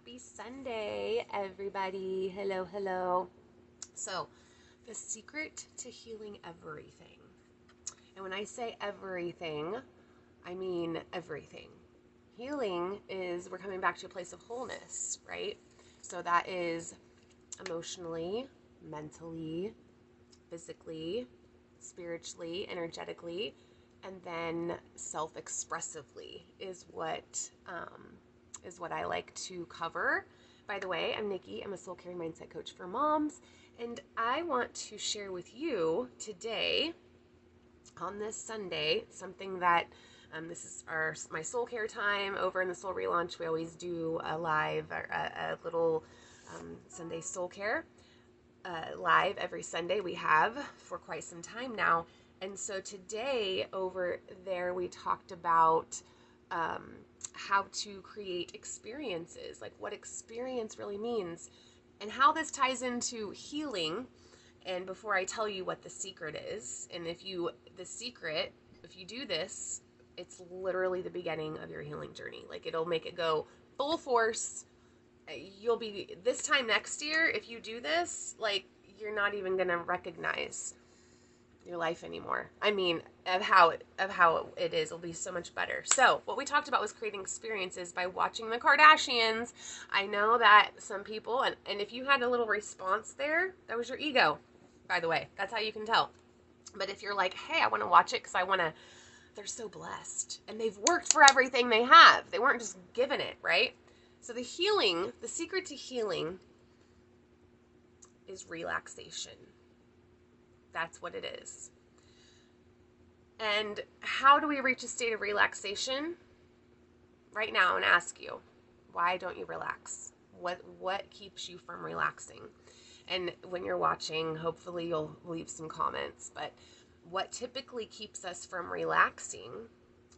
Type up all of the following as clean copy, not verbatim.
Happy Sunday, everybody. Hello, hello. So, the secret to healing everything. And when I say everything, I mean everything. Healing is we're coming back to a place of wholeness, right? So, that is emotionally, mentally, physically, spiritually, energetically, and then self-expressively is what I like to cover. By the way, I'm Nikki. I'm a soul care and mindset coach for moms, and I want to share with you today on this Sunday something that this is my soul care time over in the Soul Relaunch. We always do a live, a little Sunday soul care live every Sunday. We have for quite some time now. And so today over there, we talked about how to create experiences, like what experience really means, and how this ties into healing. And before I tell you what the secret is, and if you do this, it's literally the beginning of your healing journey. Like it'll make it go full force. You'll be this time next year, if you do this, like you're not even gonna recognize your life anymore. I mean, of how it is, will be so much better. So what we talked about was creating experiences by watching the Kardashians. I know that some people, and if you had a little response there, that was your ego, by the way. That's how you can tell. But if you're like, hey, I want to watch it because they're so blessed and they've worked for everything they have. They weren't just given it, right? So the secret to healing is relaxation. That's what it is. And how do we reach a state of relaxation? Right now, I'm going to ask you, why don't you relax? What keeps you from relaxing? And when you're watching, hopefully you'll leave some comments. But what typically keeps us from relaxing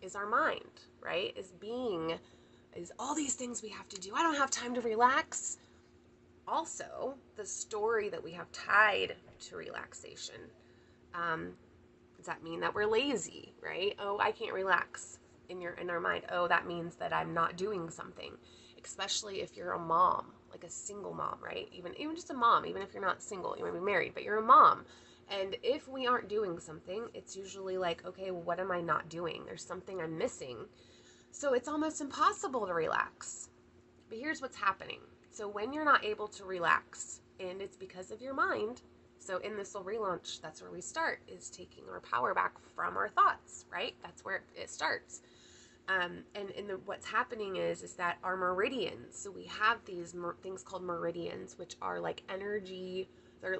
is our mind, right? Is all these things we have to do. I don't have time to relax. Also, the story that we have tied to relaxation. Does that mean that we're lazy, right? Oh, I can't relax in our mind. Oh, that means that I'm not doing something. Especially if you're a mom, like a single mom, right? Even just a mom, even if you're not single, you might be married, but you're a mom. And if we aren't doing something, it's usually like, okay, well, what am I not doing? There's something I'm missing. So it's almost impossible to relax. But here's what's happening. So when you're not able to relax, and it's because of your mind, so in the Soul Relaunch, that's where we start, is taking our power back from our thoughts, right? That's where it starts. And what's happening is that our meridians, so we have these things called meridians, which are like energy,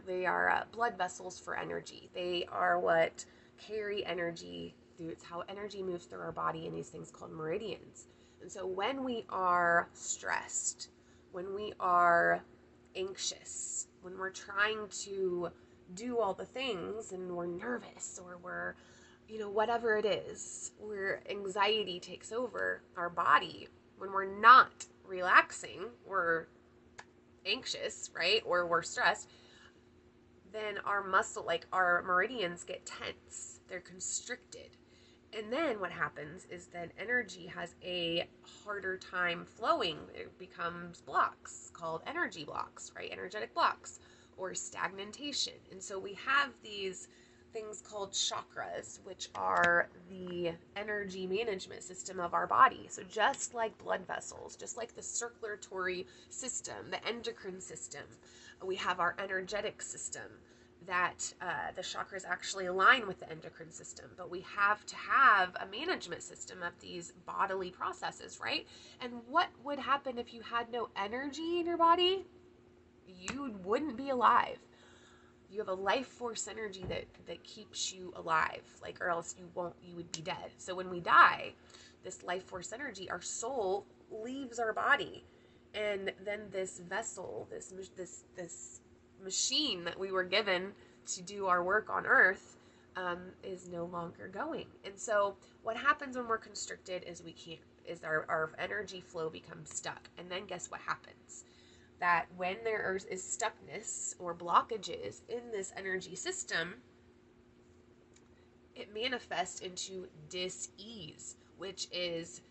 they are blood vessels for energy. They are what carry energy through, it's how energy moves through our body in these things called meridians. And so when we are stressed, when we are anxious, when we're trying to do all the things and we're nervous or we're, whatever it is, where anxiety takes over our body, when we're not relaxing, we're anxious, right? Or we're stressed, then our meridians get tense. They're constricted. And then what happens is that energy has a harder time flowing. It becomes blocks called energy blocks, right? Energetic blocks or stagnation. And so we have these things called chakras, which are the energy management system of our body. So just like blood vessels, just like the circulatory system, the endocrine system, we have our energetic system that the chakras actually align with the endocrine system, but we have to have a management system of these bodily processes, right? And what would happen if you had no energy in your body? You wouldn't be alive. You have a life force energy that keeps you alive, like, or else you would be dead. So when we die, this life force energy, our soul leaves our body, and then this vessel, this machine that we were given to do our work on earth is no longer going. And so what happens when we're constricted is our energy flow becomes stuck. And then guess what happens? That when there is stuckness or blockages in this energy system, it manifests into dis-ease, which is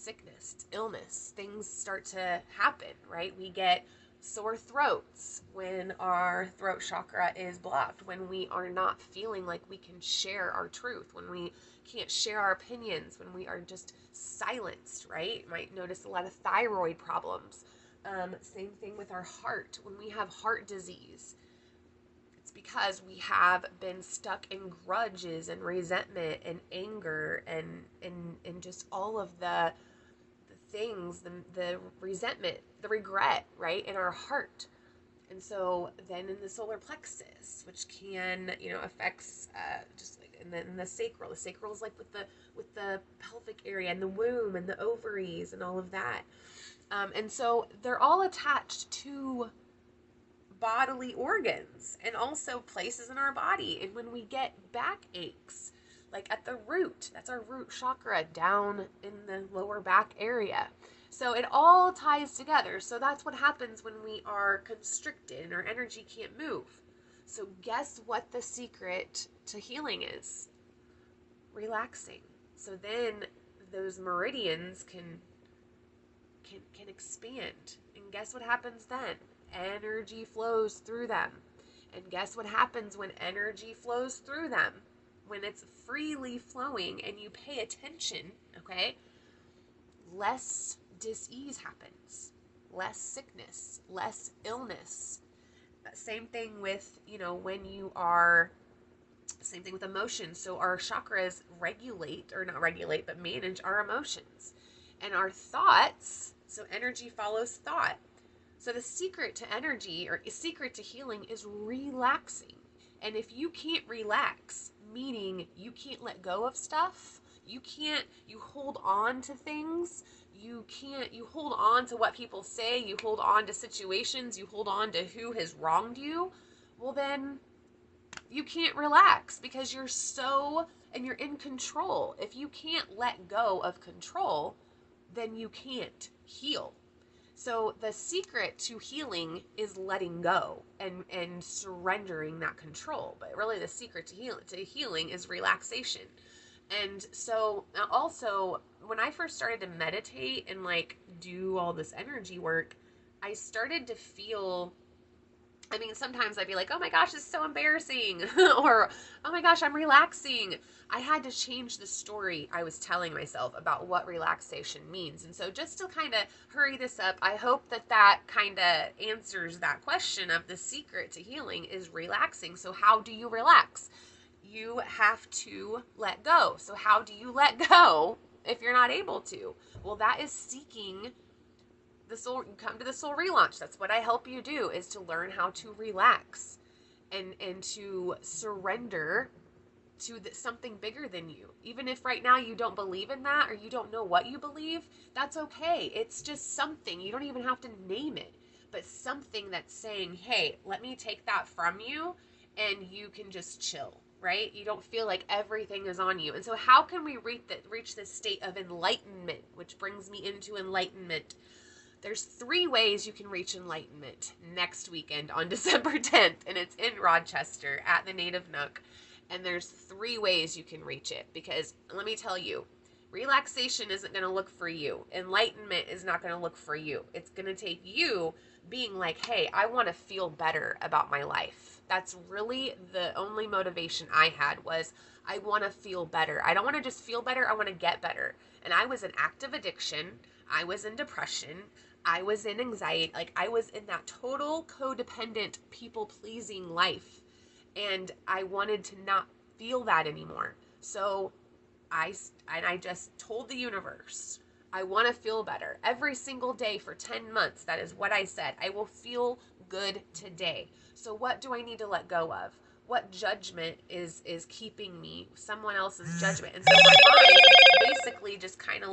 sickness, illness. Things start to happen, right? We get sore throats when our throat chakra is blocked, when we are not feeling like we can share our truth, when we can't share our opinions, when we are just silenced, right? You might notice a lot of thyroid problems. Same thing with our heart. When we have heart disease, it's because we have been stuck in grudges and resentment and anger and just all of the things, the resentment, the regret, right, in our heart. And so then in the solar plexus, which can, affects just like in the sacral. The sacral is like with the pelvic area and the womb and the ovaries and all of that. And so they're all attached to bodily organs and also places in our body. And when we get backaches, like at the root, that's our root chakra down in the lower back area. So it all ties together. So that's what happens when we are constricted and our energy can't move. So guess what the secret to healing is? Relaxing. So then those meridians can expand. And guess what happens then? Energy flows through them. And guess what happens when energy flows through them? When it's freely flowing and you pay attention, okay, less dis-ease happens, less sickness, less illness. Same thing with, when you are, same thing with emotions. So our chakras regulate, or not regulate, but manage our emotions. And our thoughts, so energy follows thought. So the secret to energy, or secret to healing, is relaxing. And if you can't relax, meaning you can't let go of stuff, you hold on to things, you hold on to what people say, you hold on to situations, you hold on to who has wronged you, well then you can't relax because you're in control. If you can't let go of control, then you can't heal. So the secret to healing is letting go and surrendering that control. But really the secret to healing is relaxation. And so also when I first started to meditate and do all this energy work, I started to feel, sometimes I'd be like, oh my gosh, this is so embarrassing. Or, oh my gosh, I'm relaxing. I had to change the story I was telling myself about what relaxation means. And so just to kind of hurry this up, I hope that kind of answers that question of the secret to healing is relaxing. So how do you relax? You have to let go. So how do you let go if you're not able to? Well, that is seeking the soul. You come to the soul relaunch. That's what I help you do, is to learn how to relax and to surrender to something bigger than you. Even if right now you don't believe in that or you don't know what you believe, that's okay. It's just something. You don't even have to name it, but something that's saying, hey, let me take that from you and you can just chill, right? You don't feel like everything is on you. And so how can we reach this state of enlightenment, which brings me into enlightenment? There's 3 ways you can reach enlightenment next weekend on December 10th, and it's in Rochester at the Native Nook. And there's 3 ways you can reach it, because let me tell you, relaxation isn't going to look for you. Enlightenment is not going to look for you. It's going to take you being like, hey, I want to feel better about my life. That's really the only motivation I had, was I want to feel better. I don't want to just feel better. I want to get better. And I was in active addiction. I was in depression. I was in anxiety. I was in that total codependent, people-pleasing life. And I wanted to not feel that anymore. So I just told the universe, I want to feel better every single day for 10 months. That is what I said. I will feel good today. So what do I need to let go of? What judgment is keeping me? Someone else's judgment. And so my mind basically just kind of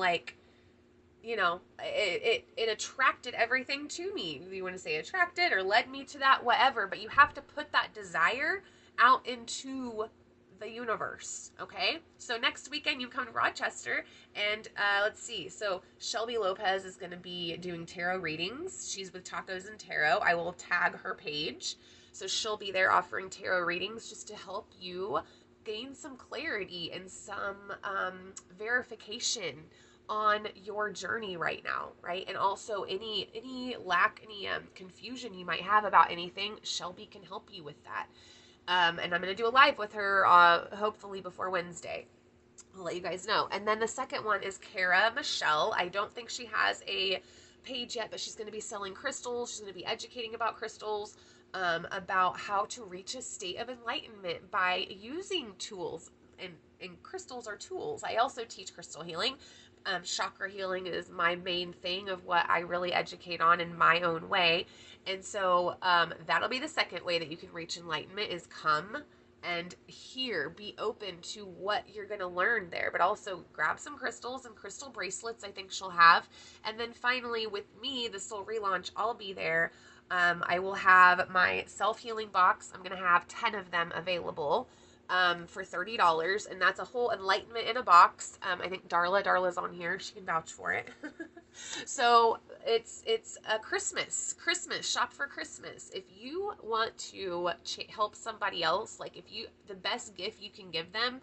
it attracted everything to me. You want to say attracted or led me to that, whatever, but you have to put that desire out into the universe, okay? So next weekend you come to Rochester, and let's see. So Shelby Lopez is going to be doing tarot readings. She's with Tacos and Tarot. I will tag her page. So she'll be there offering tarot readings just to help you gain some clarity and some verification on your journey right now, right? And also any lack, any confusion you might have about anything, Shelby can help you with that. And I'm going to do a live with her hopefully before Wednesday. I'll let you guys know. And then the second one is Kara Michelle. I don't think she has a page yet, but she's going to be selling crystals. She's going to be educating about crystals, about how to reach a state of enlightenment by using tools. And crystals are tools. I also teach crystal healing. Chakra healing is my main thing of what I really educate on in my own way. And so that'll be the second way that you can reach enlightenment, is come and hear, be open to what you're going to learn there, but also grab some crystals and crystal bracelets I think she'll have. And then finally with me, the Soul Relaunch, I'll be there. I will have my self-healing box. I'm going to have 10 of them available for $30, and that's a whole enlightenment in a box. I think Darla's on here. She can vouch for it. So it's a Christmas shop for Christmas. If you want to help somebody else, like the best gift you can give them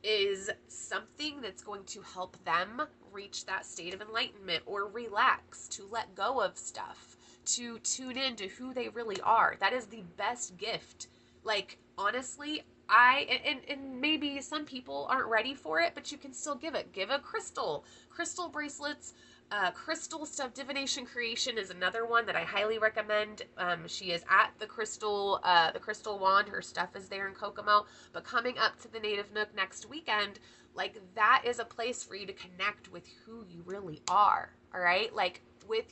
is something that's going to help them reach that state of enlightenment, or relax, to let go of stuff, to tune in to who they really are. That is the best gift. Like, honestly, and maybe some people aren't ready for it, but you can still give it. Give a crystal bracelets, crystal stuff. Divination Creation is another one that I highly recommend. She is at the Crystal Wand. Her stuff is there in Kokomo. But coming up to the Native Nook next weekend, like, that is a place for you to connect with who you really are. All right, like with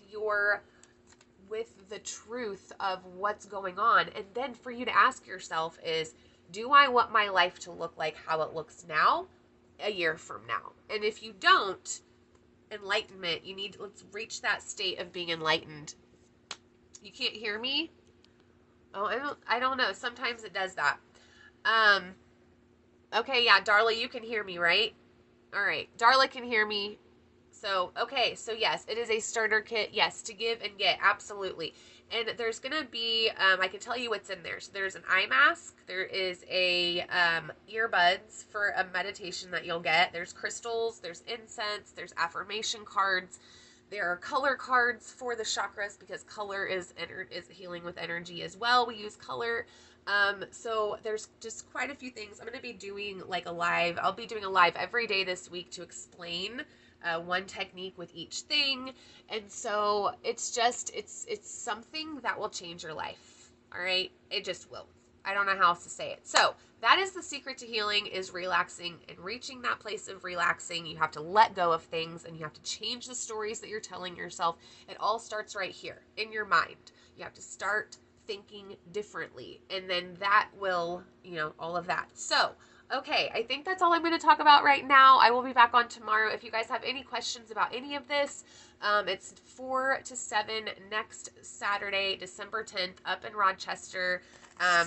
the truth of what's going on. And then for you to ask yourself is, do I want my life to look like how it looks now a year from now? And if you don't, enlightenment, let's reach that state of being enlightened. You can't hear me? Oh, I don't know. Sometimes it does that. Okay, yeah, Darla, you can hear me, right? All right. Darla can hear me. So, okay, so yes, it is a starter kit, yes, to give and get, absolutely. And there's going to be, I can tell you what's in there. So there's an eye mask, there is a earbuds for a meditation that you'll get, there's crystals, there's incense, there's affirmation cards, there are color cards for the chakras, because color is healing with energy as well. We use color. So there's just quite a few things. I'm going to be doing like a live. I'll be doing a live every day this week to explain one technique with each thing. And so it's something that will change your life. All right. It just will. I don't know how else to say it. So that is the secret to healing, is relaxing and reaching that place of relaxing. You have to let go of things, and you have to change the stories that you're telling yourself. It all starts right here in your mind. You have to start thinking differently, and then that will, all of that. So, okay, I think that's all I'm going to talk about right now. I will be back on tomorrow. If you guys have any questions about any of this, it's 4 to 7 next Saturday, December 10th, up in Rochester.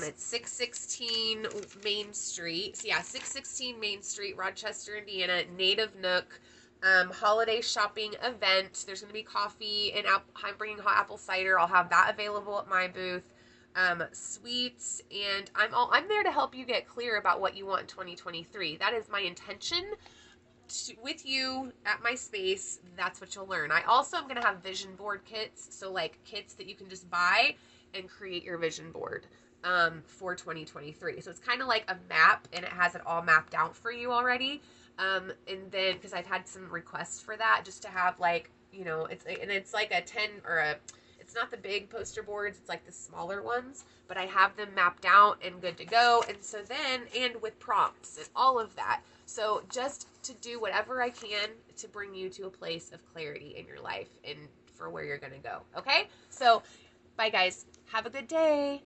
It's 616 Main Street. So yeah, 616 Main Street, Rochester, Indiana, Native Nook. Holiday shopping event. There's going to be coffee, and I'm bringing hot apple cider. I'll have that available at my booth. Sweets, and I'm there to help you get clear about what you want in 2023. That is my intention with you at my space. That's what you'll learn. I also am going to have vision board kits, so like kits that you can just buy and create your vision board for 2023. So it's kind of like a map, and it has it all mapped out for you already. And then, because I've had some requests for that, just to have like, it's like a 10 or it's not the big poster boards, it's like the smaller ones, but I have them mapped out and good to go. And so then, and with prompts and all of that. So just to do whatever I can to bring you to a place of clarity in your life and for where you're going to go. Okay? So bye guys. Have a good day.